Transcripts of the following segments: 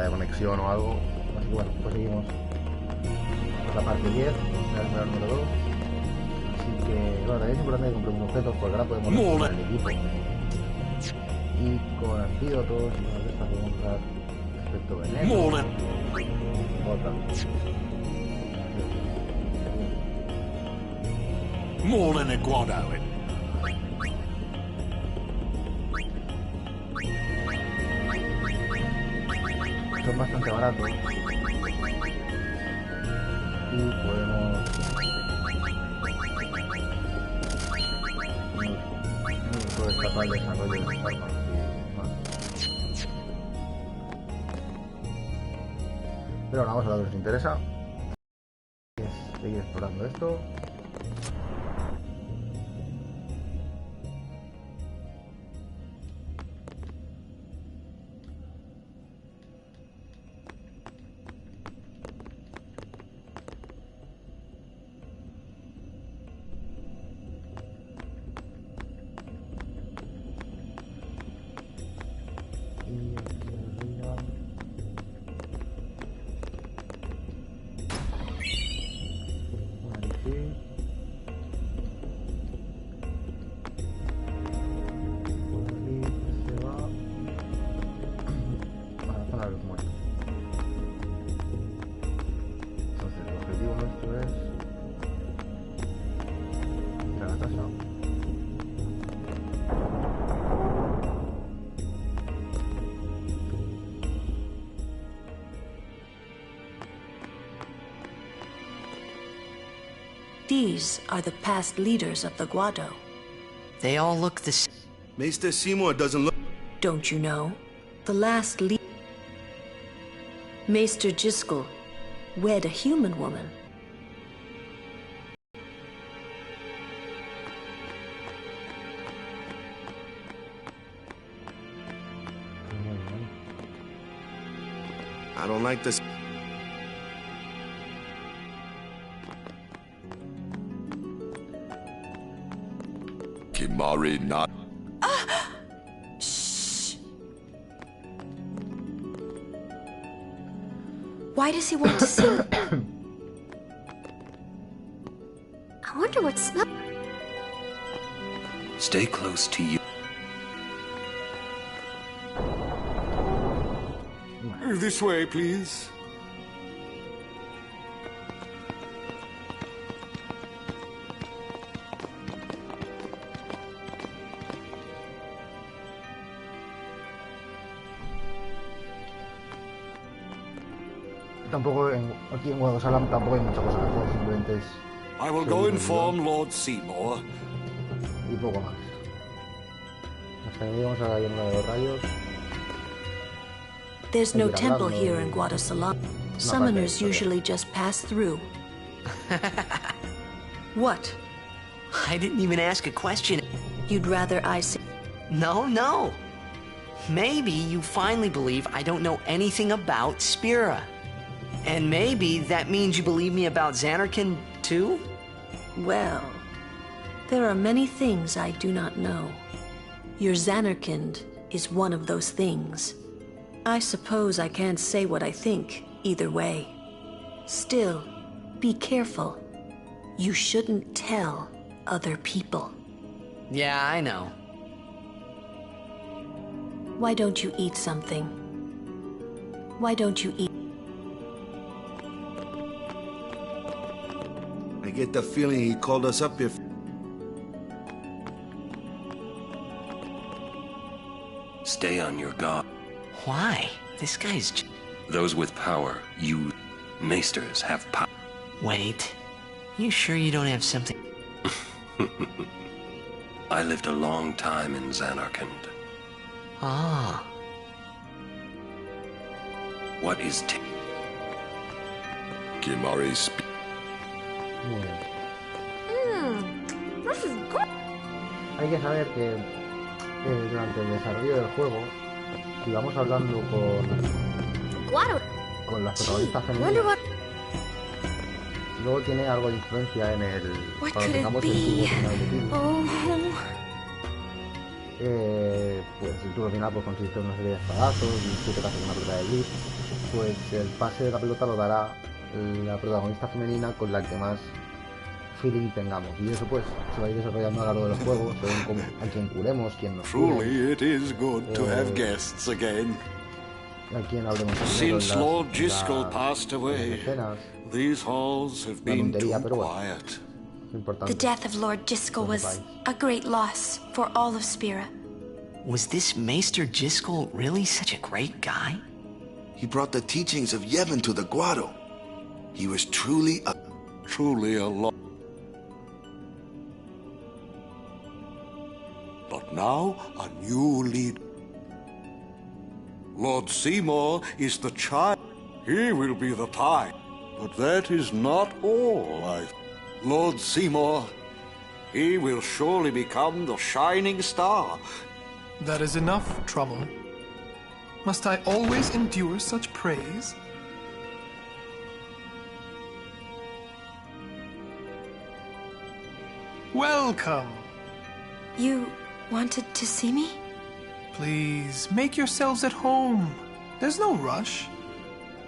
de conexión o algo. Así que bueno, pues seguimos por la parte 10, la número 2. Así que bueno, es importante que compremos objetos porque ahora podemos reactivar el equipo. Y con antídotos y con esta podemos dar efecto veneno. Otra. More than a Guadosalam. Son bastante baratos. Y podemos... Puedo escapar de desarrollo de las armas y demás. Pero ahora vamos a lo que nos interesa. Es seguir explorando esto. These are the past leaders of the Guado. They all look the same. Maester Seymour doesn't look... Don't you know? The last leader, Maester Jiskel, wed a human woman. I don't like this. Kimari not. Shh. Why does he want to see? I wonder what smell. Stay close to you. This way, please. Tampoco aquí en Guadosalam tampoco hay muchas cosas que hacer, simplemente es... I will go inform Lord Seymour. Y poco más. Hasta que llegamos a la llanura de los rayos. There's no temple here in Guadosalam. Summoners usually just pass through. What? I didn't even ask a question. You'd rather I say... No. Maybe you finally believe I don't know anything about Spira. And maybe that means you believe me about Zanarkand, too? Well, there are many things I do not know. Your Zanarkand is one of those things. I suppose I can't say what I think, either way. Still, be careful. You shouldn't tell other people. Yeah, I know. Why don't you eat something? Why don't you eat? I get the feeling he called us up here. Stay on your guard. Why? This guy's... Those with power, you maesters have power. Wait. You sure you don't have something... I lived a long time in Zanarkand. Ah. What is Kimari's... This is good. Hay que saber que durante el desarrollo del juego, si vamos hablando con las protagonistas femeninas, luego tiene algo de influencia en el... Cuando tengamos el tubo final de Kirby. Pues el tubo final pues consiste en una serie de espadazos y 7 casos de una pelota de blitz. pues el pase de la pelota lo dará la protagonista femenina con la que más feeling tengamos. Y eso pues se va a ir desarrollando a lo largo de los juegos, según como, a quien curemos, quién nos cure, Truly, it is good to have guests again. a quién hablemos primero Since Lord en Driscoll las passed away, escenas. these halls have La been tontería, too pero bueno, quiet. es The importante. death of Lord Driscoll was a great loss for all of Spira. Was this Maester Driscoll really such a great guy? He brought the teachings of Yevon to the Guado. He was truly Truly a lot. But now, a new leader. Lord Seymour is the child. He will be the tie. But that is not all, Lord Seymour, he will surely become the shining star. That is enough trouble. Must I always endure such praise? Welcome. You wanted to see me? Please, make yourselves at home. There's no rush.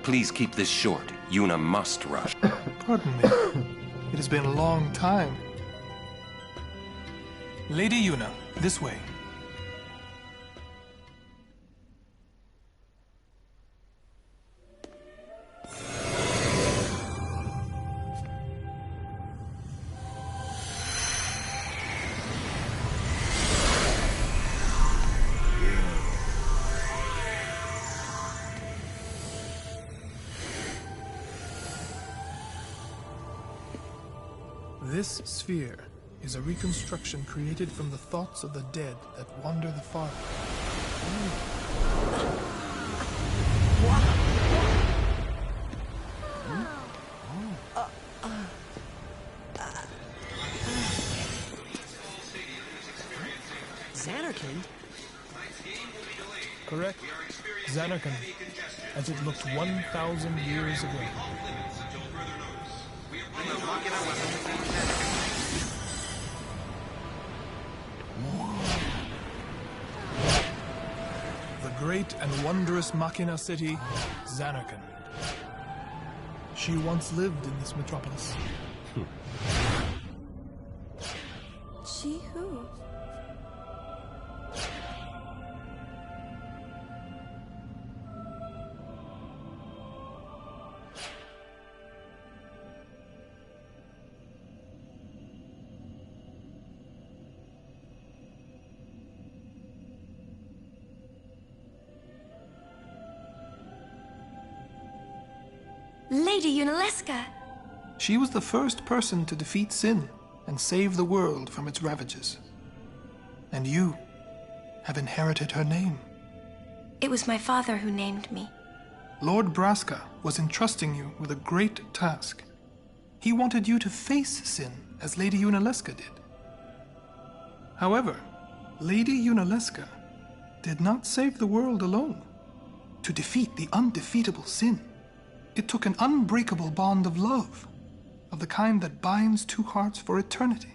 Please keep this short. Yuna must rush. Pardon me. It has been a long time. Lady Yuna, this way. This sphere is a reconstruction created from the thoughts of the dead that wander the far. Xanarkand? Correct. Xanarkand, as it looked 1,000 years ago. The great and wondrous Machina city, Xanarkand. She once lived in this metropolis. She who? Lady Yunalesca! She was the first person to defeat sin and save the world from its ravages. And you have inherited her name. It was my father who named me. Lord Braska was entrusting you with a great task. He wanted you to face sin as Lady Yunalesca did. However, Lady Yunalesca did not save the world alone. To defeat the undefeatable sin, it took an unbreakable bond of love, of the kind that binds two hearts for eternity.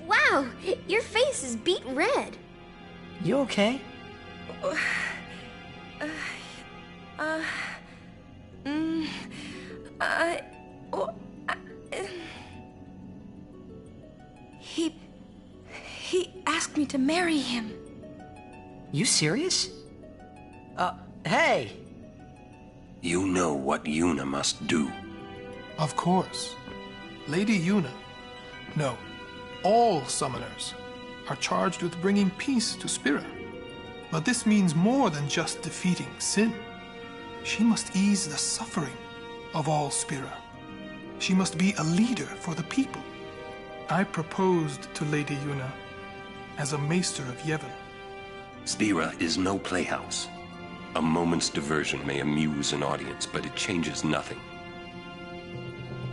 Wow, your face is beet red. You okay? He asked me to marry him. You serious? Hey! You know what Yuna must do. Of course. Lady Yuna. No, all summoners are charged with bringing peace to Spira. But this means more than just defeating sin. She must ease the suffering of all Spira. She must be a leader for the people. I proposed to Lady Yuna as a maester of Yevon. Spira is no playhouse. A moment's diversion may amuse an audience, but it changes nothing.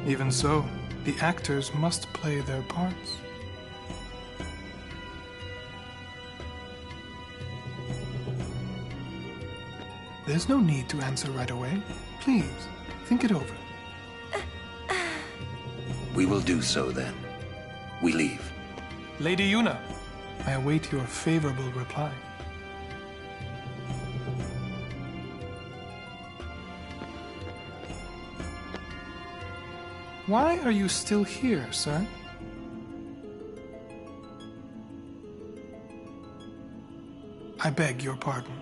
Even so, the actors must play their parts. There's no need to answer right away. Please, think it over. We will do so then. We leave. Lady Yuna, I await your favorable reply. Why are you still here, sir? I beg your pardon.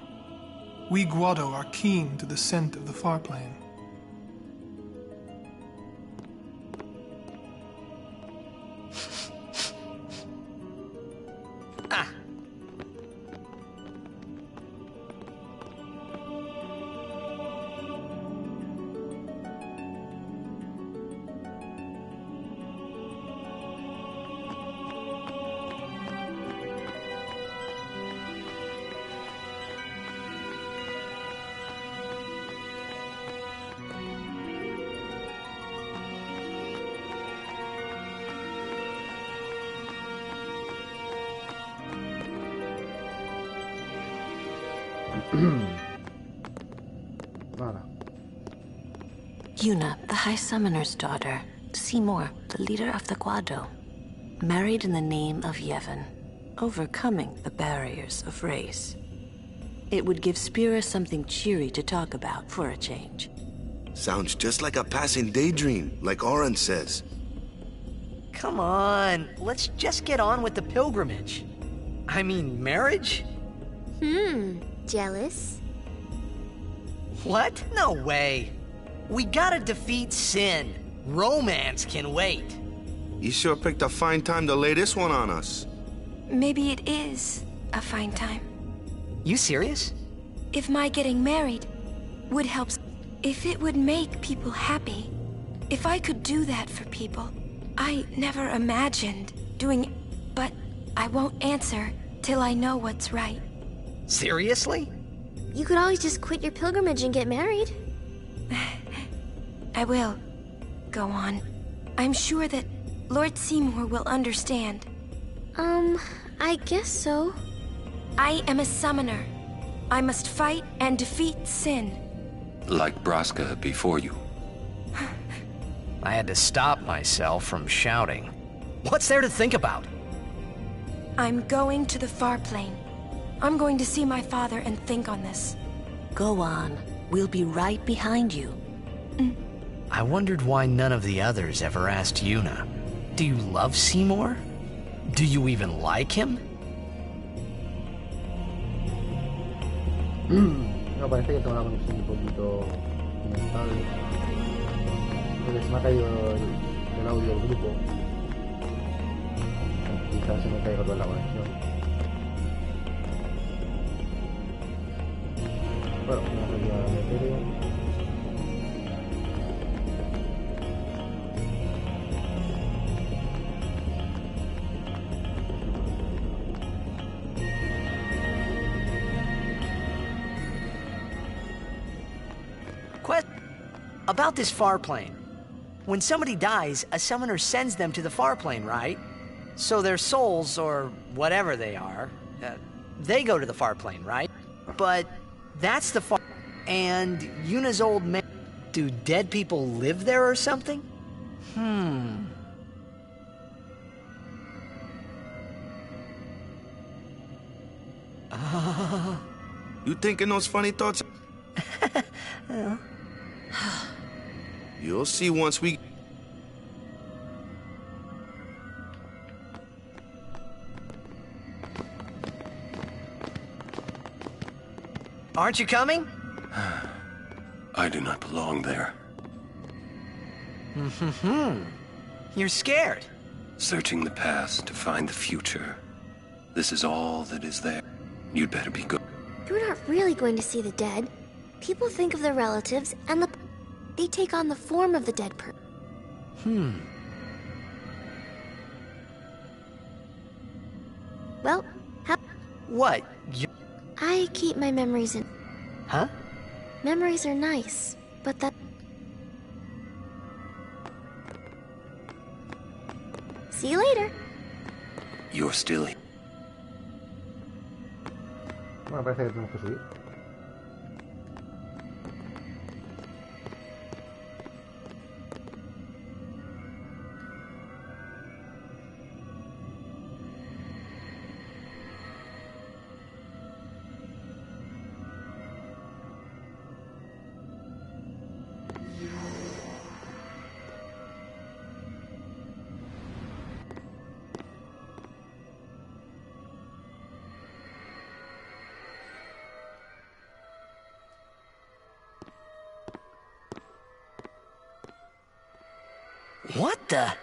We Guado are keen to the scent of the far plain. Yuna, the High Summoner's daughter. Seymour, the leader of the Guado. Married in the name of Yevon, overcoming the barriers of race. It would give Spira something cheery to talk about for a change. Sounds just like a passing daydream, like Oren says. Come on, let's just get on with the pilgrimage. I mean, marriage? Jealous? What? No way. We gotta defeat sin. Romance can wait. You sure picked a fine time to lay this one on us. Maybe it is a fine time. You serious? If my getting married would help, if it would make people happy, if I could do that for people, I never imagined doing, but I won't answer till I know what's right. Seriously? You could always just quit your pilgrimage and get married. I will. Go on. I'm sure that Lord Seymour will understand. I guess so. I am a summoner. I must fight and defeat sin. Like Braska before you. I had to stop myself from shouting. What's there to think about? I'm going to the far plain. I'm going to see my father and think on this. Go on. We'll be right behind you. I wondered why none of the others ever asked Yuna. Do you love Seymour? Do you even like him? No, parece que tengo una conexión un poquito inestable. Porque se me ha caído el audio del grupo. Quizás se me caiga toda la conexión. Bueno, vamos a meter. About this far plane. When somebody dies, a summoner sends them to the far plane, right? So their souls, or whatever they are, they go to the far plane, right? But that's the far... And Yuna's old man... Do dead people live there or something? You thinking those funny thoughts? You'll see once we... Aren't you coming? I do not belong there. You're scared. Searching the past to find the future. This is all that is there. You'd better be good. You're not really going to see the dead. People think of their relatives, and they take on the form of the dead person. Well, What? I keep my memories in... Huh? Memories are nice, but that... See you later. You're still here. Bueno, parece que tenemos que subir. What the?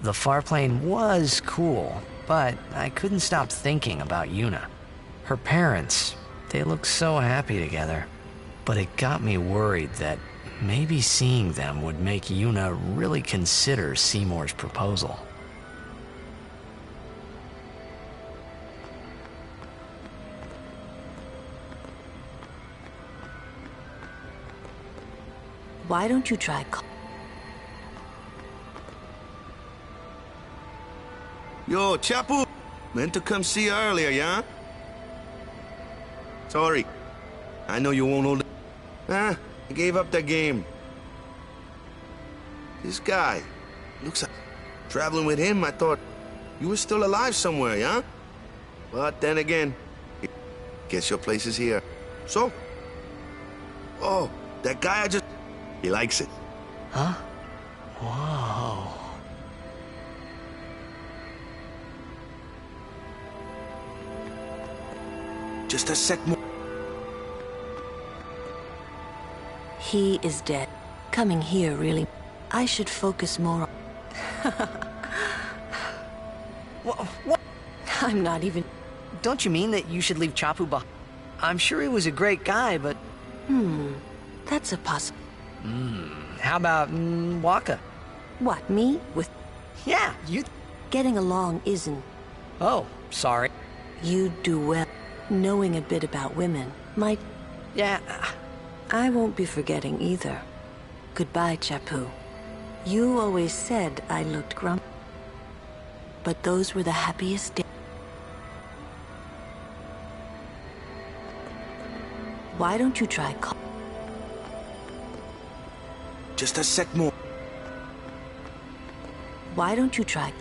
The far plane was cool, but I couldn't stop thinking about Yuna. Her parents, they looked so happy together. But it got me worried that maybe seeing them would make Yuna really consider Seymour's proposal. Why don't you try Yo, Chapu! Meant to come see you earlier, yeah? Sorry. I know you won't hold it. I gave up that game. This guy, looks like... Traveling with him, I thought you were still alive somewhere, yeah? But then again, guess your place is here. So? Oh, that guy I just... He likes it. Huh? Whoa. Just a sec more. He is dead. Coming here, really. I should focus more on... What? I'm not even... Don't you mean that you should leave Chapu behind? I'm sure he was a great guy, but... That's a possible... How about Waka? What, me? With... Yeah, you... Getting along isn't... Oh, sorry. You do well. Knowing a bit about women might... Yeah, I won't be forgetting either. Goodbye, Chapu. You always said I looked grumpy. But those were the happiest days. Why don't you try Just a sec more. Why don't you try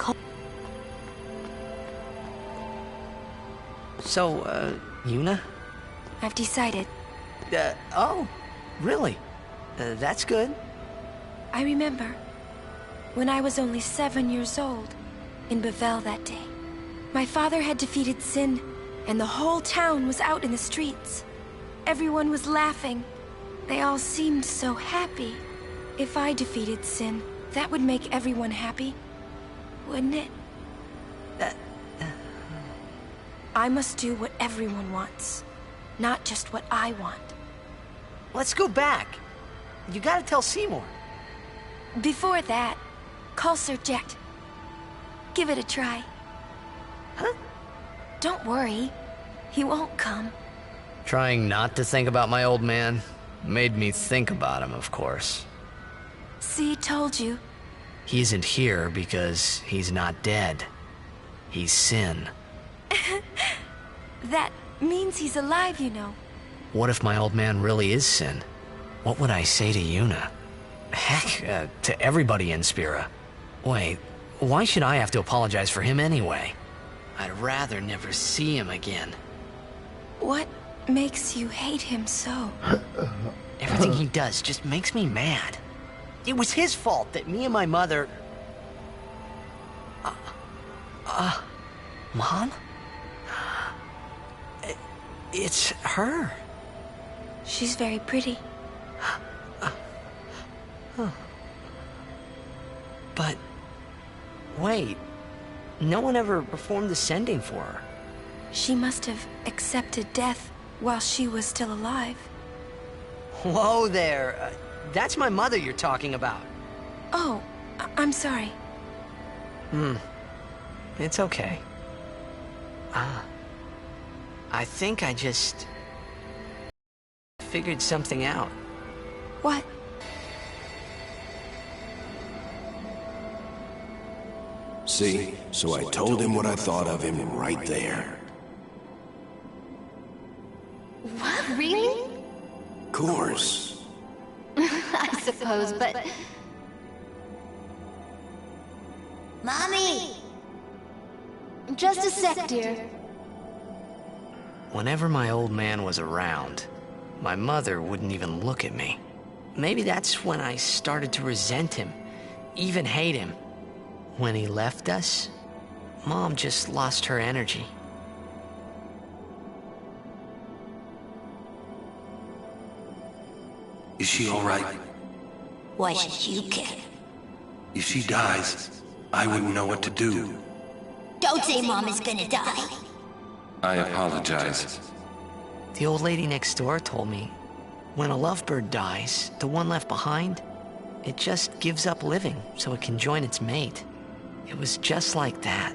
So, Yuna? I've decided. Oh, really? That's good. I remember when I was only 7 years old in Bavel that day. My father had defeated Sin, and the whole town was out in the streets. Everyone was laughing. They all seemed so happy. If I defeated Sin, that would make everyone happy, wouldn't it? I must do what everyone wants, not just what I want. Let's go back. You gotta tell Seymour. Before that, call Sir Jet. Give it a try. Huh? Don't worry. He won't come. Trying not to think about my old man made me think about him, of course. See, told you. He isn't here because he's not dead. He's Sin. That means he's alive, you know. What if my old man really is Sin? What would I say to Yuna? Heck, to everybody in Spira. Wait, why should I have to apologize for him anyway? I'd rather never see him again. What makes you hate him so? Everything he does just makes me mad. It was his fault that me and my mother... Mom? It's her. She's very pretty. But... wait. No one ever performed the sending for her. She must have accepted death while she was still alive. Whoa there. That's my mother you're talking about. Oh, I'm sorry. It's okay. I think I just... figured something out. What? See? So I told him what I thought of him right there. What? Really? Course. I suppose, but... Mommy! Just a sec, dear. Whenever my old man was around, my mother wouldn't even look at me. Maybe that's when I started to resent him, even hate him. When he left us, Mom just lost her energy. Is she all right? Why should you care? If she dies, I wouldn't know what to do. Don't say Mom is gonna die. I apologize. The old lady next door told me, when a lovebird dies, the one left behind, it just gives up living so it can join its mate. It was just like that.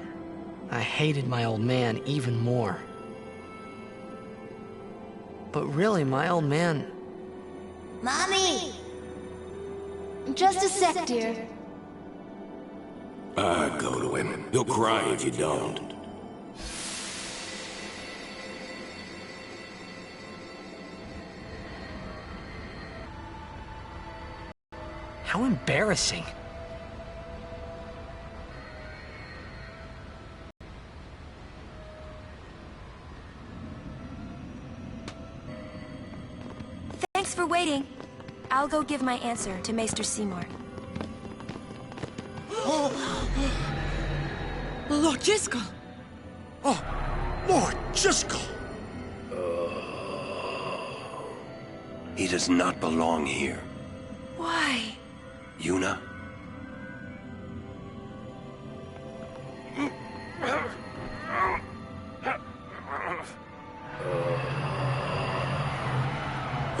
I hated my old man even more. But really, my old man... Mommy! Just a sec, dear. Go to him. He'll cry if you don't. How embarrassing. Thanks for waiting. I'll go give my answer to Maester Seymour. Lord Jiskel! Oh, Lord Jiskel! He does not belong here. Why? Yuna?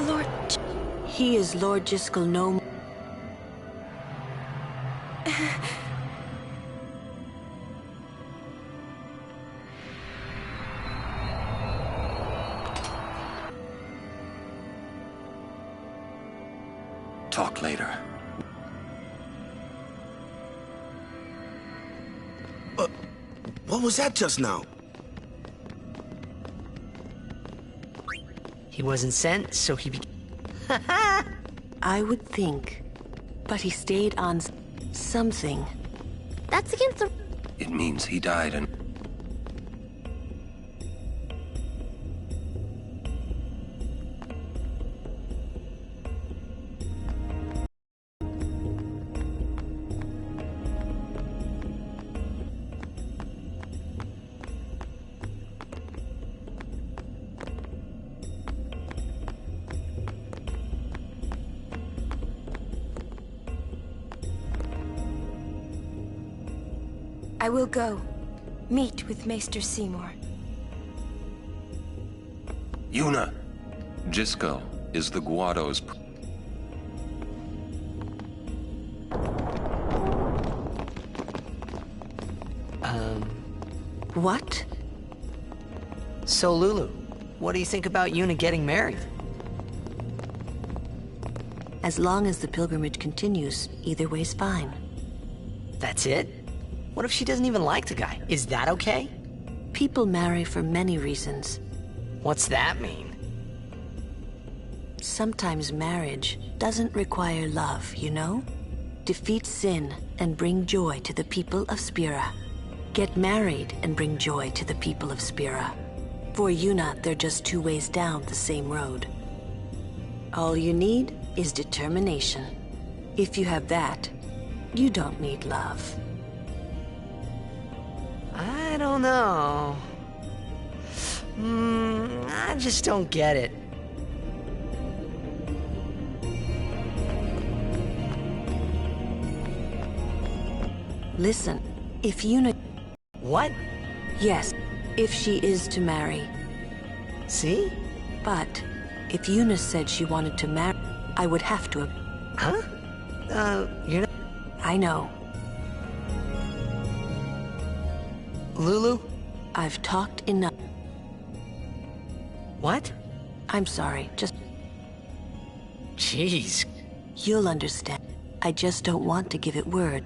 Lord... He is Lord Jiskel no more. Talk later. What was that just now? He wasn't sent, so he I would think. But he stayed on something. That's against the... It means he died and... I will go. Meet with Maester Seymour. Yuna! Jiskel is the Guado's... What? So, Lulu, what do you think about Yuna getting married? As long as the pilgrimage continues, either way's fine. That's it? What if she doesn't even like the guy? Is that okay? People marry for many reasons. What's that mean? Sometimes marriage doesn't require love, you know? Defeat sin and bring joy to the people of Spira. Get married and bring joy to the people of Spira. For Yuna, they're just two ways down the same road. All you need is determination. If you have that, you don't need love. I don't know. I just don't get it. Listen, if Yuna... What? Yes, if she is to marry. See? But if Yuna said she wanted to marry, I would have to... Huh? You're not... I know. Lulu? I've talked enough. What? I'm sorry, just... Jeez. You'll understand. I just don't want to give it word.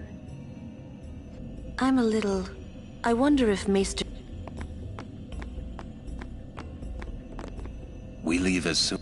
I'm a little... I wonder if Maester... We leave as soon...